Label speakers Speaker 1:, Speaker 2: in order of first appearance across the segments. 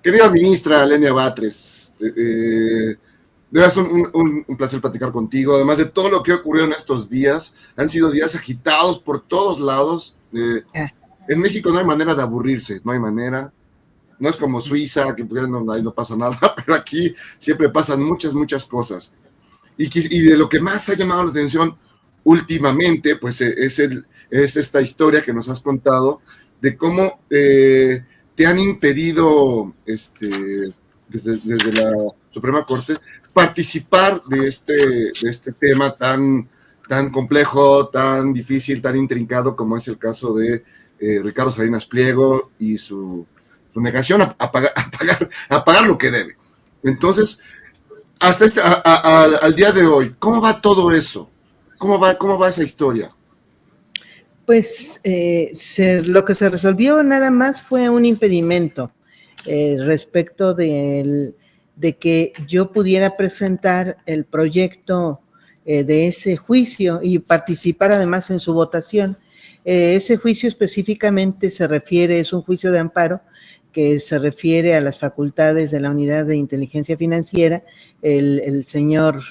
Speaker 1: Querida ministra Lenia Batres, de verdad es un placer platicar contigo. Además de todo lo que ha ocurrido en estos días, han sido días agitados por todos lados. En México no hay manera de aburrirse, no hay manera. No es como Suiza, que ahí no pasa nada, pero aquí siempre pasan muchas cosas. Y de lo que más ha llamado la atención últimamente, pues es esta historia que nos has contado de cómo te han impedido desde la Suprema Corte participar de este tema tan complejo, tan difícil, tan intrincado como es el caso de Ricardo Salinas Pliego y su negación a pagar lo que debe. Entonces, al día de hoy, ¿cómo va todo eso? ¿Cómo va esa historia?
Speaker 2: Pues lo que se resolvió nada más fue un impedimento respecto de que yo pudiera presentar el proyecto de ese juicio y participar además en su votación. Ese juicio específicamente es un juicio de amparo que se refiere a las facultades de la Unidad de Inteligencia Financiera. El señor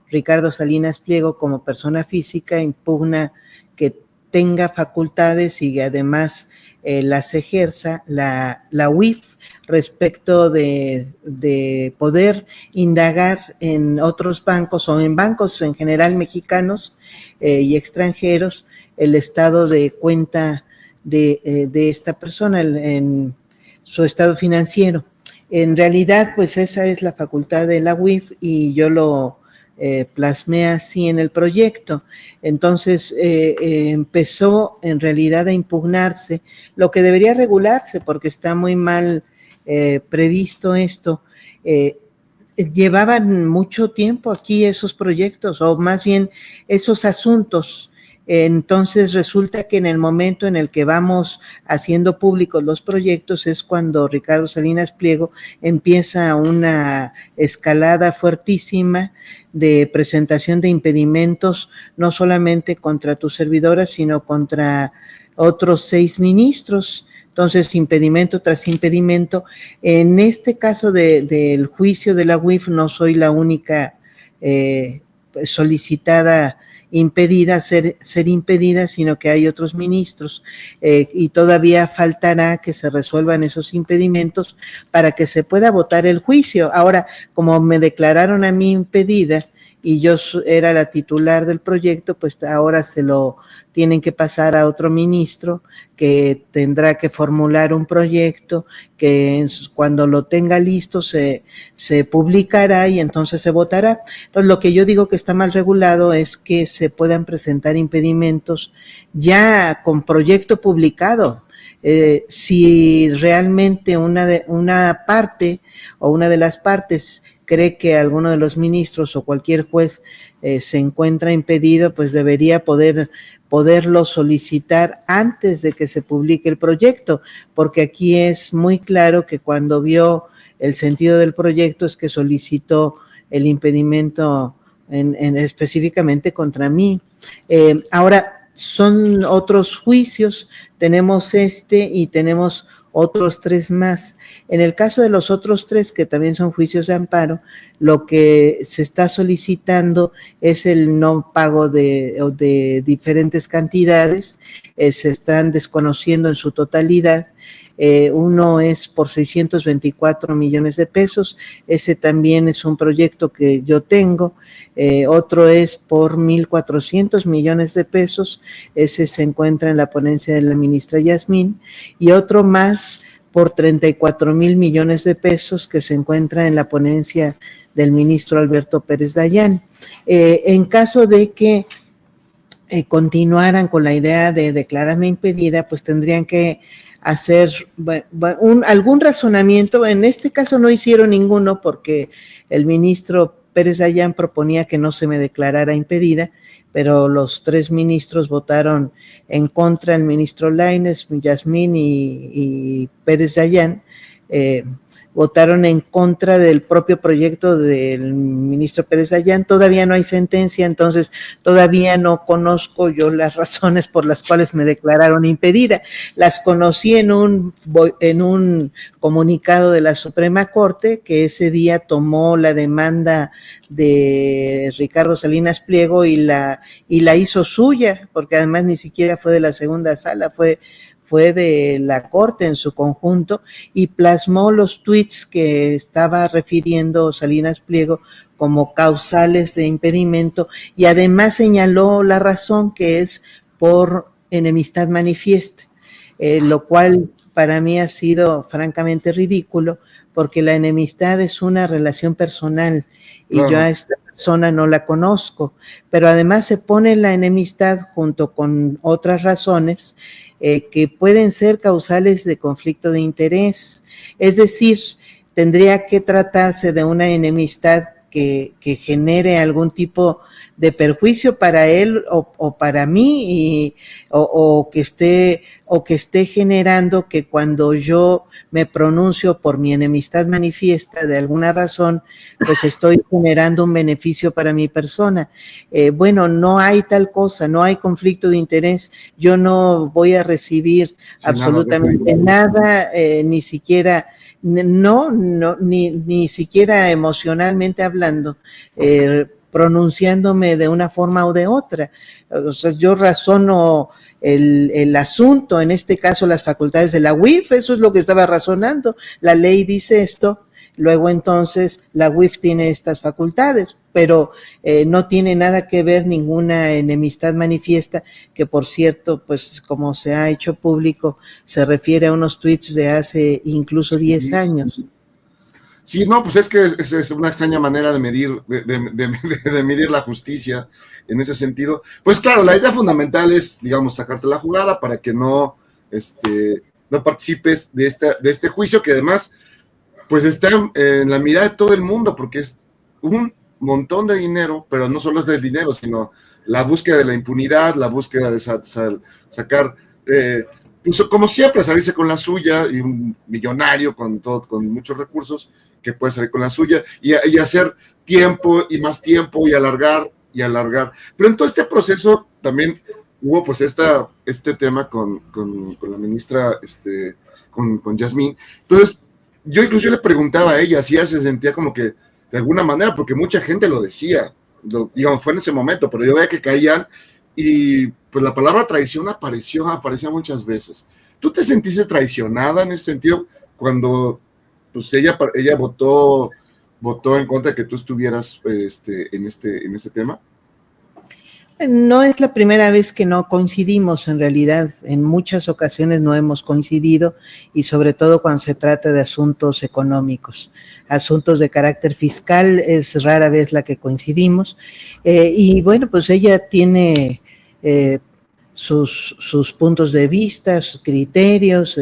Speaker 2: Ricardo Salinas Pliego, como persona física, impugna que tenga facultades y además las ejerza la UIF respecto de poder indagar en otros bancos o en bancos en general mexicanos y extranjeros el estado de cuenta de esta persona en su estado financiero. En realidad, pues esa es la facultad de la UIF y yo lo plasmé así en el proyecto. Entonces empezó en realidad a impugnarse lo que debería regularse porque está muy mal previsto esto. Llevaban mucho tiempo aquí esos proyectos o más bien esos asuntos. Entonces resulta que en el momento en el que vamos haciendo públicos los proyectos es cuando Ricardo Salinas Pliego empieza una escalada fuertísima de presentación de impedimentos, no solamente contra tu servidora, sino contra otros 6 ministros. Entonces, impedimento tras impedimento. En este caso del juicio de la UIF no soy la única solicitada impedida, ser impedida, sino que hay otros ministros y todavía faltará que se resuelvan esos impedimentos para que se pueda votar el juicio. Ahora, como me declararon a mí impedida y yo era la titular del proyecto, pues ahora se lo tienen que pasar a otro ministro que tendrá que formular un proyecto que cuando lo tenga listo se publicará y entonces se votará. Entonces, lo que yo digo que está mal regulado es que se puedan presentar impedimentos ya con proyecto publicado. Si realmente una parte o una de las partes cree que alguno de los ministros o cualquier juez se encuentra impedido, pues debería poderlo solicitar antes de que se publique el proyecto, porque aquí es muy claro que cuando vio el sentido del proyecto es que solicitó el impedimento específicamente contra mí. Ahora, son otros juicios, tenemos y tenemos otros 3 más. En el caso de los otros 3, que también son juicios de amparo, lo que se está solicitando es el no pago de diferentes cantidades, se están desconociendo en su totalidad. Uno es por 624 millones de pesos, ese también es un proyecto que yo tengo, otro es por 1,400 millones de pesos, ese se encuentra en la ponencia de la ministra Yasmín, y otro más por 34 mil millones de pesos que se encuentra en la ponencia del ministro Alberto Pérez Dayán. En caso de que continuaran con la idea de declararme impedida, pues tendrían que hacer algún razonamiento. En este caso no hicieron ninguno porque el ministro Pérez Dayán proponía que no se me declarara impedida, pero los 3 ministros votaron en contra, el ministro Lainez, Yasmín y Pérez Dayán. votaron en contra del propio proyecto del ministro Pérez Dayán. Todavía no hay sentencia, entonces todavía no conozco yo las razones por las cuales me declararon impedida. Las conocí en un comunicado de la Suprema Corte, que ese día tomó la demanda de Ricardo Salinas Pliego y la hizo suya, porque además ni siquiera fue de la segunda sala, fue de la Corte en su conjunto, y plasmó los tweets que estaba refiriendo Salinas Pliego como causales de impedimento, y además señaló la razón, que es por enemistad manifiesta, lo cual para mí ha sido francamente ridículo, porque la enemistad es una relación personal y claro, yo a esta persona no la conozco, pero además se pone la enemistad junto con otras razones que pueden ser causales de conflicto de interés. Es decir, tendría que tratarse de una enemistad que genere algún tipo de perjuicio para él o para mí, o que esté generando que cuando yo me pronuncio por mi enemistad manifiesta de alguna razón, pues estoy generando un beneficio para mi persona. Bueno, no hay tal cosa, no hay conflicto de interés. Yo no voy a recibir absolutamente nada, ni siquiera ni siquiera emocionalmente hablando, pronunciándome de una forma o de otra. O sea, yo razono el asunto, en este caso las facultades de la UIF, eso es lo que estaba razonando. La ley dice esto, luego entonces la UIF tiene estas facultades, pero no tiene nada que ver ninguna enemistad manifiesta, que por cierto, pues como se ha hecho público, se refiere a unos tweets de hace incluso 10 años.
Speaker 1: Sí, no, pues es que es una extraña manera de medir, de medir la justicia en ese sentido. Pues claro, la idea fundamental es, digamos, sacarte la jugada para que no participes de este juicio, que además, pues está en la mirada de todo el mundo, porque es un montón de dinero, pero no solo es de dinero, sino la búsqueda de la impunidad, la búsqueda de sacar, pues como siempre, salirse con la suya, y un millonario con muchos recursos, que puede salir con la suya, y hacer tiempo y más tiempo, y alargar. Pero en todo este proceso también hubo pues este tema con la ministra, con Yasmín. Entonces, yo incluso le preguntaba a ella si ella se sentía como que, de alguna manera, porque mucha gente lo decía, digamos, fue en ese momento, pero yo veía que caían, y pues la palabra traición aparecía muchas veces. ¿Tú te sentiste traicionada en ese sentido cuando pues ella votó en contra de que tú estuvieras en este tema?
Speaker 2: No es la primera vez que no coincidimos, en realidad en muchas ocasiones no hemos coincidido, y sobre todo cuando se trata de asuntos económicos. Asuntos de carácter fiscal es rara vez la que coincidimos, y bueno, pues ella tiene sus puntos de vista, sus criterios,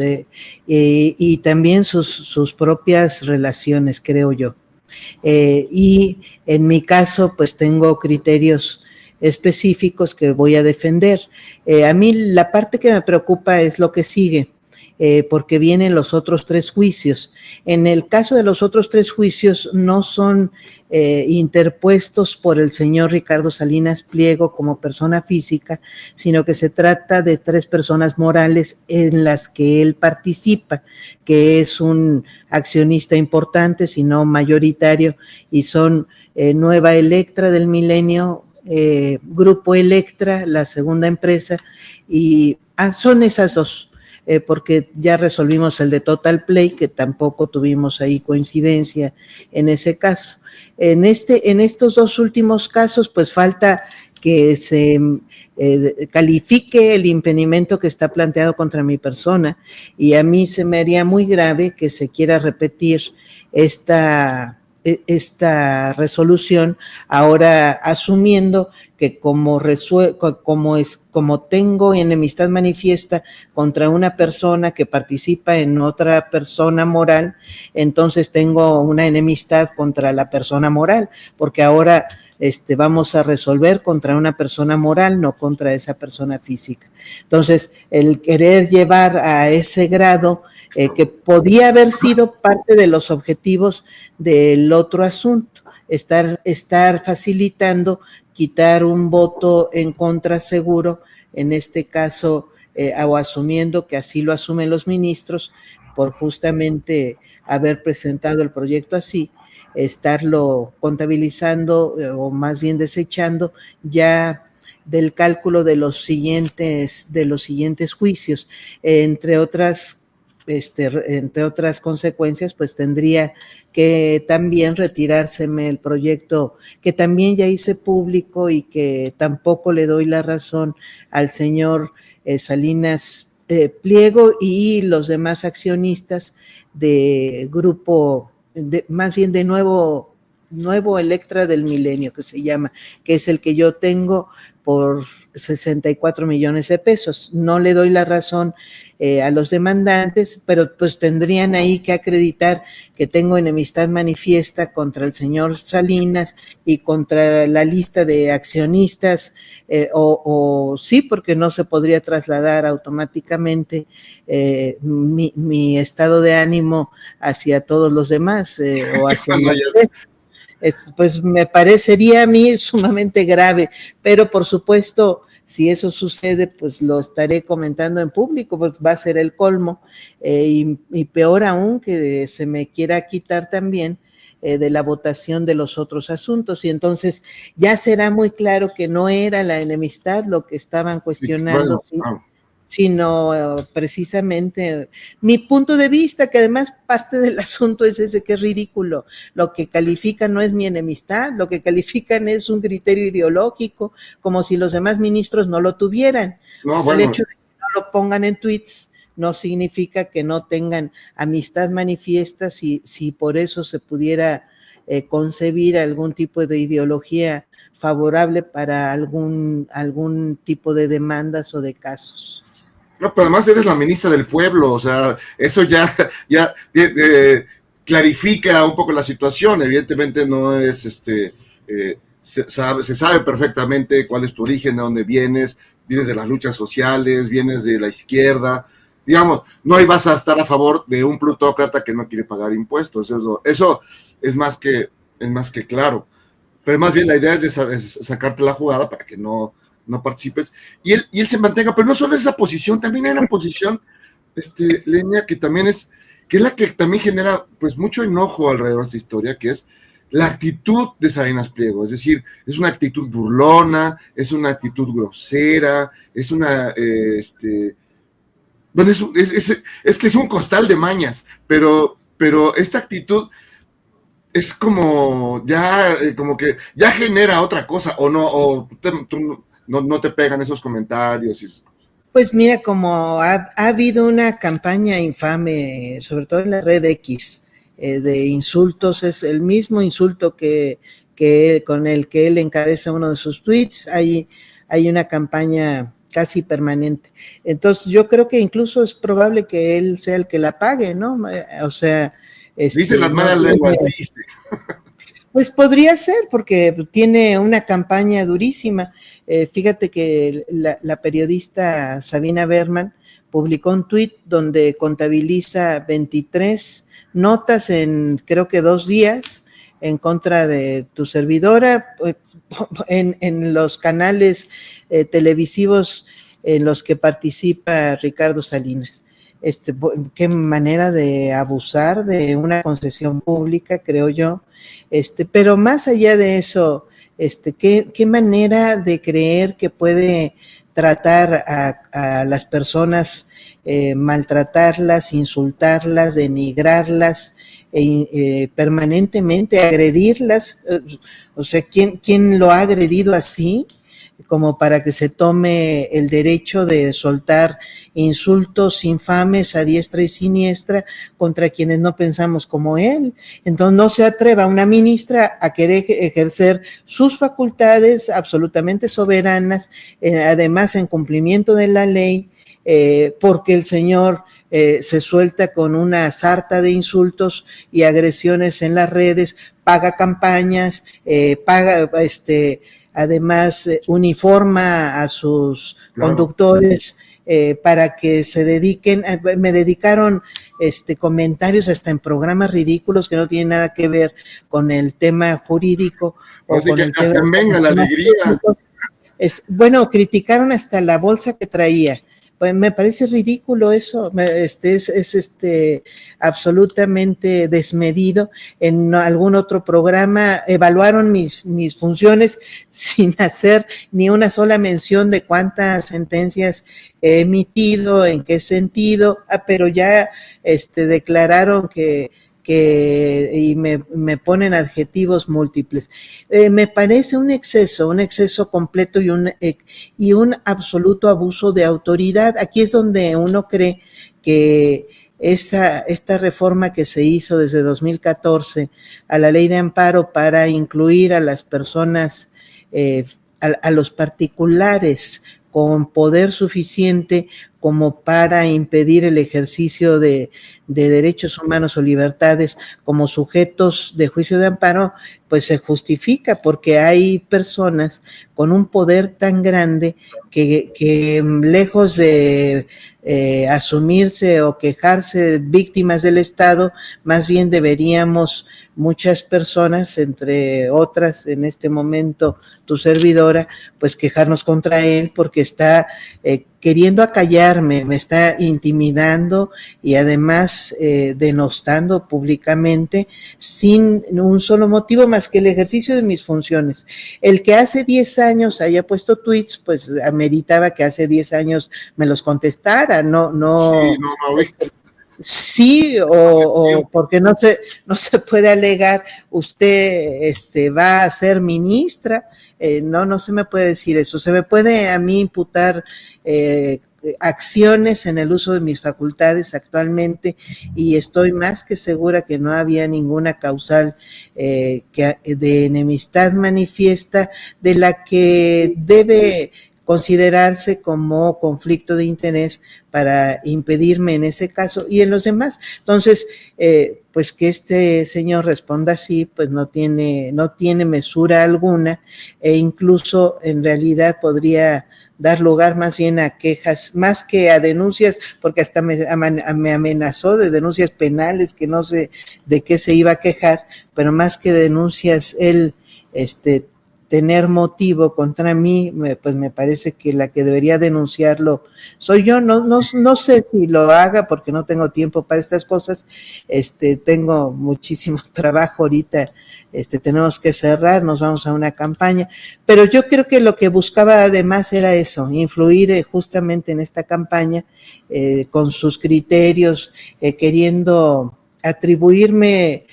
Speaker 2: y también sus propias relaciones, creo yo. Y en mi caso, pues tengo criterios específicos que voy a defender. A mí la parte que me preocupa es lo que sigue, porque vienen los otros 3 juicios. En el caso de los otros 3 juicios no son interpuestos por el señor Ricardo Salinas Pliego como persona física, sino que se trata de 3 personas morales en las que él participa, que es un accionista importante, si no mayoritario, y son Nueva Electra del Milenio, Grupo Electra, la segunda empresa, y son esas 2, porque ya resolvimos el de Total Play, que tampoco tuvimos ahí coincidencia en ese caso. En estos 2 últimos casos, pues falta que se califique el impedimento que está planteado contra mi persona, y a mí se me haría muy grave que se quiera repetir esta resolución, ahora asumiendo que como tengo enemistad manifiesta contra una persona que participa en otra persona moral, entonces tengo una enemistad contra la persona moral, porque ahora vamos a resolver contra una persona moral, no contra esa persona física. Entonces, el querer llevar a ese grado que podía haber sido parte de los objetivos del otro asunto, estar facilitando, quitar un voto en contra seguro, en este caso, o asumiendo que así lo asumen los ministros, por justamente haber presentado el proyecto así, estarlo contabilizando o más bien desechando ya del cálculo de los siguientes juicios, entre otras consecuencias, pues tendría que también retirárseme el proyecto que también ya hice público y que tampoco le doy la razón al señor Salinas Pliego y los demás accionistas de grupo, más bien de nuevo Electra del Milenio, que se llama, que es el que yo tengo por 64 millones de pesos. No le doy la razón a los demandantes, pero pues tendrían ahí que acreditar que tengo enemistad manifiesta contra el señor Salinas y contra la lista de accionistas, o sí, porque no se podría trasladar automáticamente mi estado de ánimo hacia todos los demás, o hacia pues me parecería a mí sumamente grave, pero por supuesto, si eso sucede, pues lo estaré comentando en público, pues va a ser el colmo, y peor aún que se me quiera quitar también de la votación de los otros asuntos, y entonces ya será muy claro que no era la enemistad lo que estaban cuestionando, sí, sino precisamente mi punto de vista, que además parte del asunto es ese, que es ridículo. Lo que califican no es mi enemistad, lo que califican es un criterio ideológico, como si los demás ministros no lo tuvieran.
Speaker 1: No,
Speaker 2: El hecho de que no lo pongan en tweets no significa que no tengan amistad manifiesta, si por eso se pudiera concebir algún tipo de ideología favorable para algún tipo de demandas o de casos.
Speaker 1: No, pero además eres la ministra del pueblo, o sea, eso ya clarifica un poco la situación. Evidentemente no es, se sabe perfectamente cuál es tu origen, de dónde vienes de las luchas sociales, vienes de la izquierda, digamos, no ahí vas a estar a favor de un plutócrata que no quiere pagar impuestos, eso es más que claro, pero más bien la idea es sacarte la jugada para que no participes, y él se mantenga, pero no solo esa posición, también hay una posición, Lenia, que es la que también genera pues mucho enojo alrededor de esta historia, que es la actitud de Salinas Pliego, es decir, es una actitud burlona, es una actitud grosera, es una, bueno, es que es un costal de mañas, pero esta actitud es como que ya genera otra cosa, o no, o tú no te pegan esos comentarios.
Speaker 2: Pues mira, como ha habido una campaña infame, sobre todo en la red X, de insultos, es el mismo insulto que con el que él encabeza uno de sus tweets, hay una campaña casi permanente. Entonces yo creo que incluso es probable que él sea el que la pague, ¿no? O sea...
Speaker 1: dice las malas lenguas, dice.
Speaker 2: Pues podría ser, porque tiene una campaña durísima. Fíjate que la periodista Sabina Berman publicó un tuit donde contabiliza 23 notas en creo que 2 días en contra de tu servidora, en los canales televisivos en los que participa Ricardo Salinas. Qué manera de abusar de una concesión pública, creo yo. Pero más allá de eso, qué manera de creer que puede tratar a las personas, maltratarlas, insultarlas, denigrarlas, permanentemente agredirlas. O sea, ¿quién lo ha agredido así? Como para que se tome el derecho de soltar insultos infames a diestra y siniestra contra quienes no pensamos como él. Entonces no se atreva una ministra a querer ejercer sus facultades absolutamente soberanas, además en cumplimiento de la ley, porque el señor se suelta con una sarta de insultos y agresiones en las redes, paga campañas, paga además uniforma a sus conductores para que se dediquen, me dedicaron comentarios hasta en programas ridículos que no tienen nada que ver con el tema jurídico o
Speaker 1: Así
Speaker 2: con
Speaker 1: que
Speaker 2: el
Speaker 1: hasta
Speaker 2: tema,
Speaker 1: venga la alegría.
Speaker 2: bueno, criticaron hasta la bolsa que traía. Pues me parece ridículo eso, es absolutamente desmedido. En algún otro programa evaluaron mis funciones sin hacer ni una sola mención de cuántas sentencias he emitido, en qué sentido, pero ya declararon y me ponen adjetivos múltiples. Me parece un exceso completo y un absoluto abuso de autoridad. Aquí es donde uno cree que esta reforma que se hizo desde 2014 a la ley de amparo para incluir a las personas, a los particulares con poder suficiente como para impedir el ejercicio de derechos humanos o libertades como sujetos de juicio de amparo, pues se justifica porque hay personas con un poder tan grande que lejos de asumirse o quejarse víctimas del Estado, más bien deberíamos muchas personas, entre otras en este momento tu servidora, pues quejarnos contra él porque está queriendo acallarme, me está intimidando y además denostando públicamente sin un solo motivo más que el ejercicio de mis funciones. El que hace 10 años haya puesto tweets, pues ameritaba que hace 10 años me los contestara, no.
Speaker 1: Sí, no, ahorita.
Speaker 2: Sí, o porque no se puede alegar, usted va a ser ministra, no se me puede decir eso, se me puede a mí imputar acciones en el uso de mis facultades actualmente y estoy más que segura que no había ninguna causal de enemistad manifiesta de la que debe considerarse como conflicto de interés para impedirme en ese caso y en los demás. Entonces, pues que este señor responda así, pues no tiene mesura alguna e incluso en realidad podría dar lugar más bien a quejas, más que a denuncias, porque hasta me amenazó de denuncias penales que no sé de qué se iba a quejar, pero más que denuncias, él, tener motivo contra mí, pues me parece que la que debería denunciarlo soy yo. No sé si lo haga porque no tengo tiempo para estas cosas, tengo muchísimo trabajo ahorita, tenemos que cerrar, nos vamos a una campaña, pero yo creo que lo que buscaba además era eso, influir justamente en esta campaña con sus criterios, queriendo atribuirme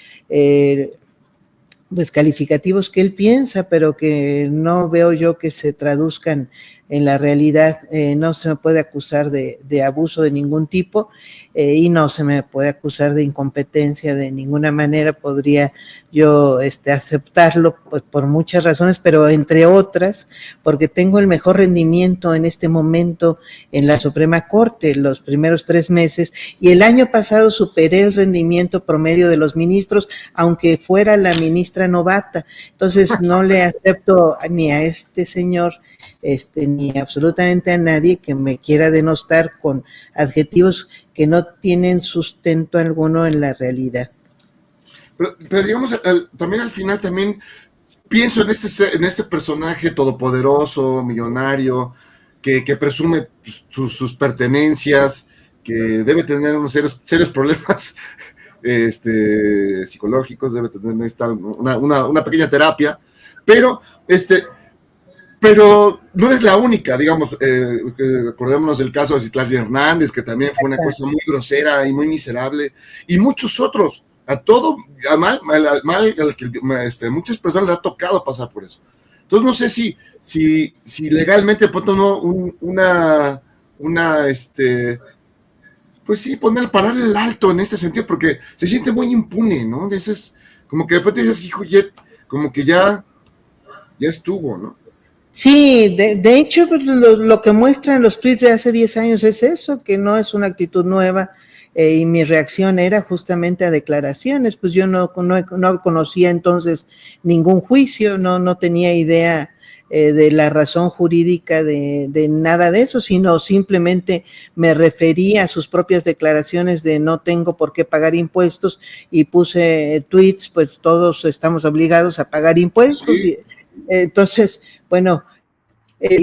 Speaker 2: pues calificativos que él piensa, pero que no veo yo que se traduzcan en la realidad. No se me puede acusar de abuso de ningún tipo y no se me puede acusar de incompetencia de ninguna manera. Podría yo aceptarlo pues, por muchas razones, pero entre otras, porque tengo el mejor rendimiento en este momento en la Suprema Corte, los primeros 3 meses, y el año pasado superé el rendimiento promedio de los ministros, aunque fuera la ministra novata. Entonces no le acepto ni a este señor ni absolutamente a nadie que me quiera denostar con adjetivos que no tienen sustento alguno en la realidad.
Speaker 1: Pero digamos, también al final también pienso en este personaje todopoderoso, millonario, que presume sus pertenencias, que debe tener unos serios problemas psicológicos, debe tener una pequeña terapia, pero no es la única, digamos, acordémonos del caso de Citlali Hernández, que también fue una cosa muy grosera y muy miserable, y muchos otros, al mal al que muchas personas les ha tocado pasar por eso. Entonces no sé si legalmente pronto no pues sí, pararle el alto en este sentido, porque se siente muy impune, ¿no? Es como que de repente dices, hijo, como que ya estuvo, ¿no?
Speaker 2: Sí, de hecho, lo que muestran los tweets de hace 10 años es eso, que no es una actitud nueva, y mi reacción era justamente a declaraciones, pues yo no conocía entonces ningún juicio, no tenía idea de la razón jurídica de nada de eso, sino simplemente me refería a sus propias declaraciones de no tengo por qué pagar impuestos y puse tweets, pues todos estamos obligados a pagar impuestos.
Speaker 1: Sí.
Speaker 2: Y, entonces, bueno,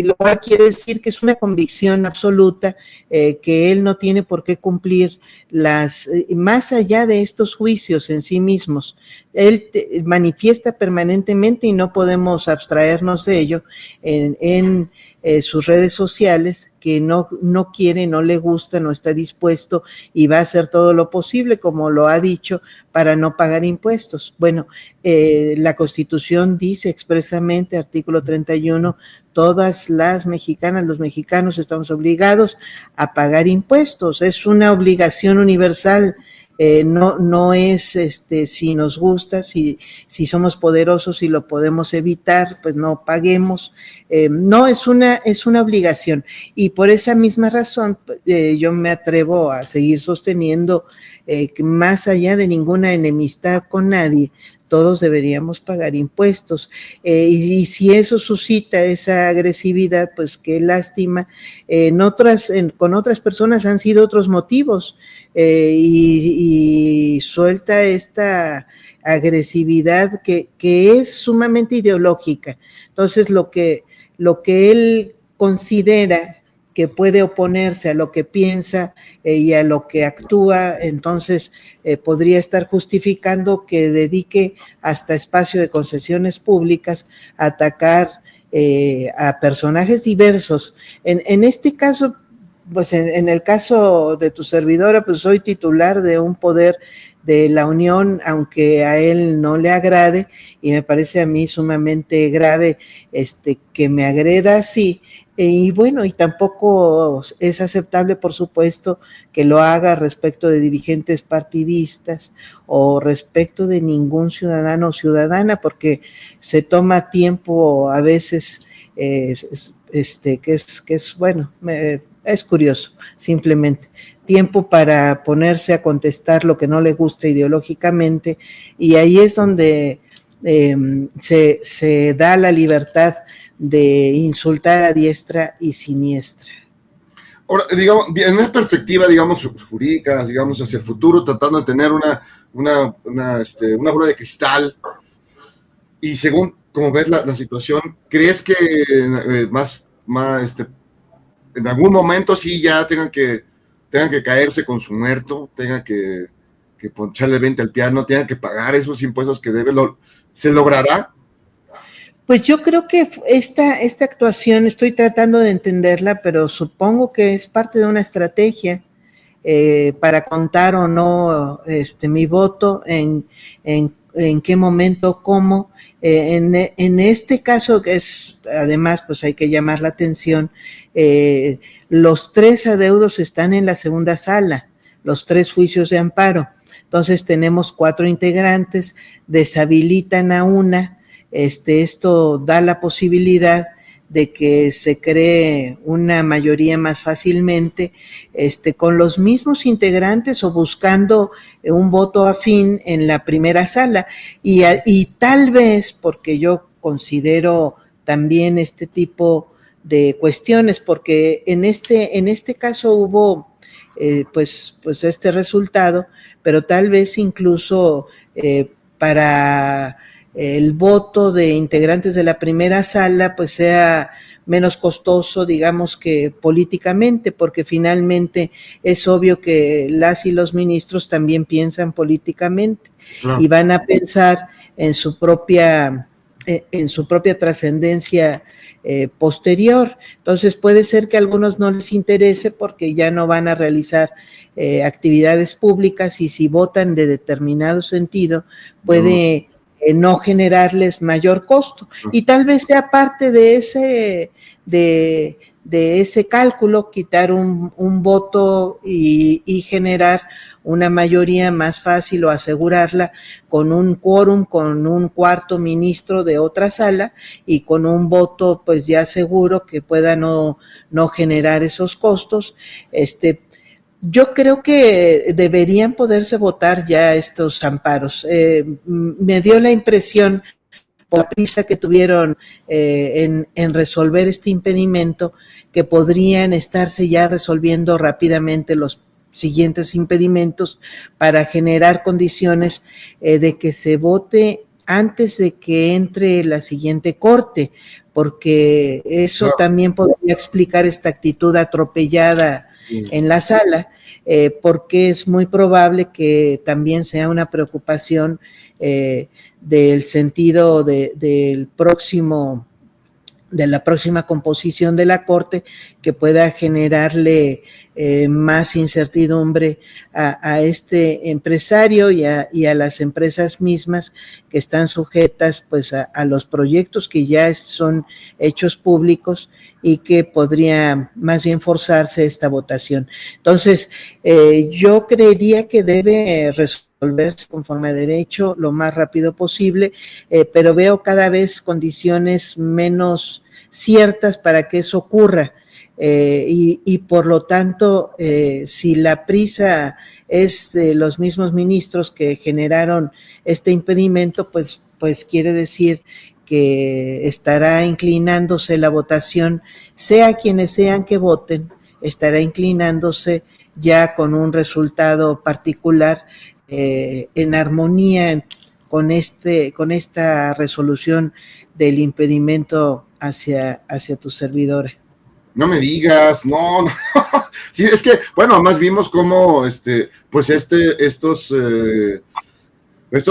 Speaker 2: lo cual quiere decir que es una convicción absoluta que él no tiene por qué cumplir más allá de estos juicios en sí mismos. Él manifiesta permanentemente y no podemos abstraernos de ello en sus redes sociales que no quiere, no le gusta, no está dispuesto y va a hacer todo lo posible, como lo ha dicho, para no pagar impuestos. Bueno, la Constitución dice expresamente, artículo 31, todas las mexicanas, los mexicanos estamos obligados a pagar impuestos, es una obligación universal. No es si nos gusta, si somos poderosos y lo podemos evitar, pues no paguemos. No, es una obligación. Y por esa misma razón, yo me atrevo a seguir sosteniendo que más allá de ninguna enemistad con nadie, todos deberíamos pagar impuestos. Y si eso suscita esa agresividad, pues qué lástima. Con otras personas han sido otros motivos. Y suelta esta agresividad que es sumamente ideológica. Entonces, lo que él considera que puede oponerse a lo que piensa y a lo que actúa, entonces podría estar justificando que dedique hasta espacio de concesiones públicas a atacar a personajes diversos. En este caso, pues en el caso de tu servidora, pues soy titular de un poder de la Unión, aunque a él no le agrade, y me parece a mí sumamente grave que me agreda así. Y bueno, y tampoco es aceptable, por supuesto, que lo haga respecto de dirigentes partidistas o respecto de ningún ciudadano o ciudadana, porque se toma tiempo a veces, que es bueno, es curioso, simplemente tiempo para ponerse a contestar lo que no le gusta ideológicamente, y ahí es donde se da la libertad de insultar a diestra y siniestra.
Speaker 1: Ahora, digamos, en una perspectiva, digamos, jurídica, digamos, hacia el futuro, tratando de tener una bola de cristal, y según como ves la situación, ¿crees que en algún momento sí ya tengan que caerse con su muerto, tengan que poncharle 20 al piano, tengan que pagar esos impuestos que debe? ¿Se logrará?
Speaker 2: Pues yo creo que esta actuación, estoy tratando de entenderla, pero supongo que es parte de una estrategia para contar o no mi voto, en qué momento, cómo. En este caso, que es, además, pues hay que llamar la atención, los 3 adeudos están en la segunda sala, los 3 juicios de amparo. Entonces tenemos 4 integrantes, deshabilitan a una. Esto da la posibilidad de que se cree una mayoría más fácilmente, con los mismos integrantes o buscando un voto afín en la primera sala. Y tal vez, porque yo considero también este tipo de cuestiones, porque en este caso hubo pues este resultado, pero tal vez incluso para el voto de integrantes de la primera sala pues sea menos costoso, digamos, que políticamente, porque finalmente es obvio que las y los ministros también piensan políticamente y van a pensar en su propia trascendencia posterior. Entonces puede ser que a algunos no les interese porque ya no van a realizar actividades públicas, y si votan de determinado sentido puede no generarles mayor costo, y tal vez sea parte de ese cálculo, quitar un voto y generar una mayoría más fácil, o asegurarla con un quórum, con un cuarto ministro de otra sala y con un voto pues ya seguro que pueda no generar esos costos. Yo creo que deberían poderse votar ya estos amparos. Me dio la impresión, por la prisa que tuvieron en resolver este impedimento, que podrían estarse ya resolviendo rápidamente los siguientes impedimentos para generar condiciones de que se vote antes de que entre la siguiente corte, porque eso también podría explicar esta actitud atropellada en la sala, porque es muy probable que también sea una preocupación del sentido de la próxima composición de la Corte, que pueda generarle más incertidumbre a este empresario y a las empresas mismas que están sujetas pues a los proyectos que ya son hechos públicos y que podría más bien forzarse esta votación. Entonces, yo creería que debe resolverse conforme a derecho lo más rápido posible, pero veo cada vez condiciones menos ciertas para que eso ocurra. Y por lo tanto, si la prisa es de los mismos ministros que generaron este impedimento, pues quiere decir que estará inclinándose la votación, sea quienes sean que voten, estará inclinándose ya con un resultado particular en armonía con esta resolución del impedimento hacia tu servidora.
Speaker 1: No me digas, no. Sí, es que, bueno, además vimos cómo estos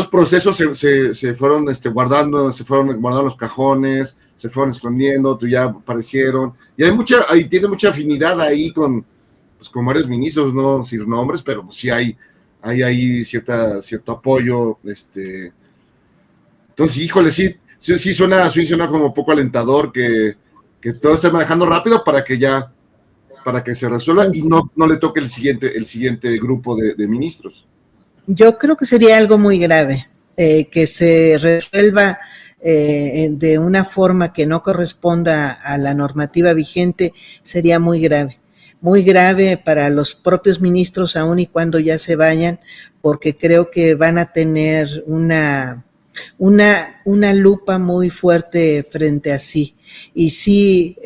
Speaker 1: procesos se fueron guardando, los cajones, se fueron escondiendo, ya aparecieron, y tiene mucha afinidad ahí con varios ministros, no decir nombres, pero pues sí hay cierto apoyo, entonces, híjole, sí suena como un poco alentador que todo esté manejando rápido para que se resuelva y no le toque el siguiente grupo de ministros.
Speaker 2: Yo creo que sería algo muy grave, que se resuelva de una forma que no corresponda a la normativa vigente, sería muy grave para los propios ministros, aun y cuando ya se vayan, porque creo que van a tener una lupa muy fuerte frente a sí. Y sí,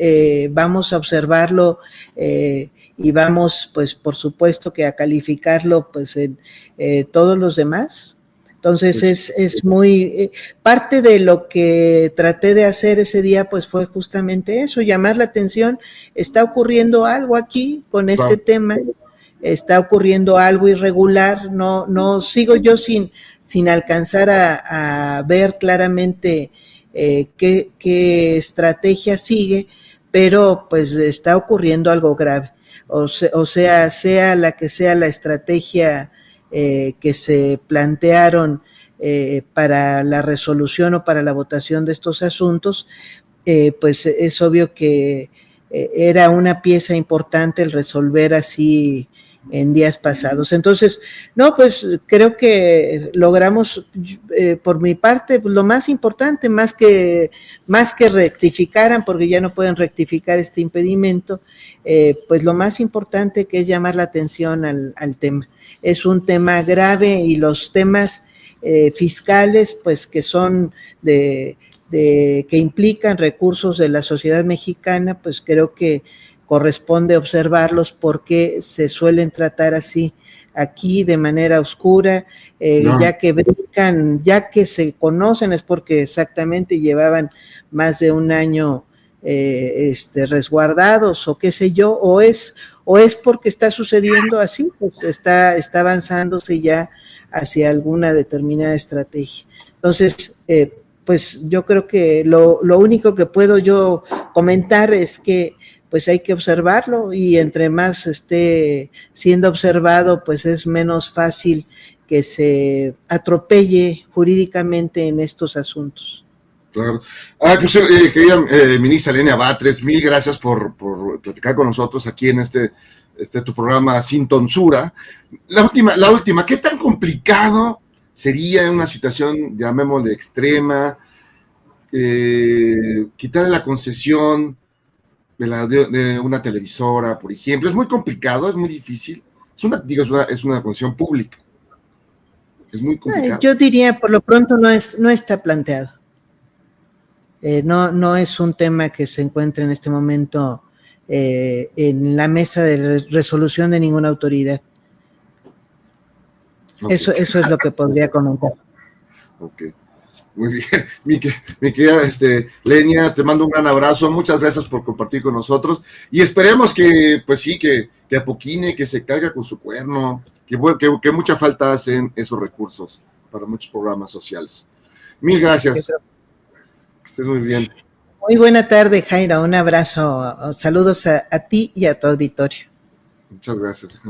Speaker 2: vamos a observarlo y vamos, pues, por supuesto que a calificarlo, pues, en todos los demás. Entonces es muy, parte de lo que traté de hacer ese día, pues fue justamente eso, llamar la atención. Está ocurriendo algo aquí con este tema, está ocurriendo algo irregular, no sigo yo sin alcanzar a ver claramente qué estrategia sigue, pero pues está ocurriendo algo grave. O sea la que sea la estrategia que se plantearon para la resolución o para la votación de estos asuntos, pues es obvio que era una pieza importante el resolver así en días pasados. Entonces, no, pues creo que logramos, por mi parte, lo más importante, más que rectificaran, porque ya no pueden rectificar este impedimento, pues lo más importante que es llamar la atención al tema. Es un tema grave y los temas fiscales, pues que son que implican recursos de la sociedad mexicana, pues creo que corresponde observarlos porque se suelen tratar así aquí de manera oscura, ya que brincan, ya que se conocen, es porque exactamente llevaban más de un año resguardados o qué sé yo, o es porque está sucediendo así, pues está avanzándose ya hacia alguna determinada estrategia. Entonces, pues yo creo que lo único que puedo yo comentar es que pues hay que observarlo y entre más esté siendo observado, pues es menos fácil que se atropelle jurídicamente en estos asuntos.
Speaker 1: Claro. Pues, querida ministra Lenia Batres, mil gracias por platicar con nosotros aquí en tu programa Sin Tonsura. La última, ¿qué tan complicado sería en una situación, llamémosle extrema, quitarle la concesión de una televisora, por ejemplo? Es muy complicado, es muy difícil. Es una concesión pública. Es muy complicado.
Speaker 2: Yo diría, por lo pronto, no está planteado. No es un tema que se encuentre en este momento en la mesa de resolución de ninguna autoridad. Okay. Eso es lo que podría comentar.
Speaker 1: Ok, muy bien. Mi querida Lenia, te mando un gran abrazo. Muchas gracias por compartir con nosotros. Y esperemos que, pues sí, que apoquine, que se caiga con su cuerno, que mucha falta hacen esos recursos para muchos programas sociales. Mil gracias. Que estés muy bien.
Speaker 2: Muy buena tarde, Jaira. Un abrazo. Saludos a ti y a tu auditorio.
Speaker 1: Muchas gracias.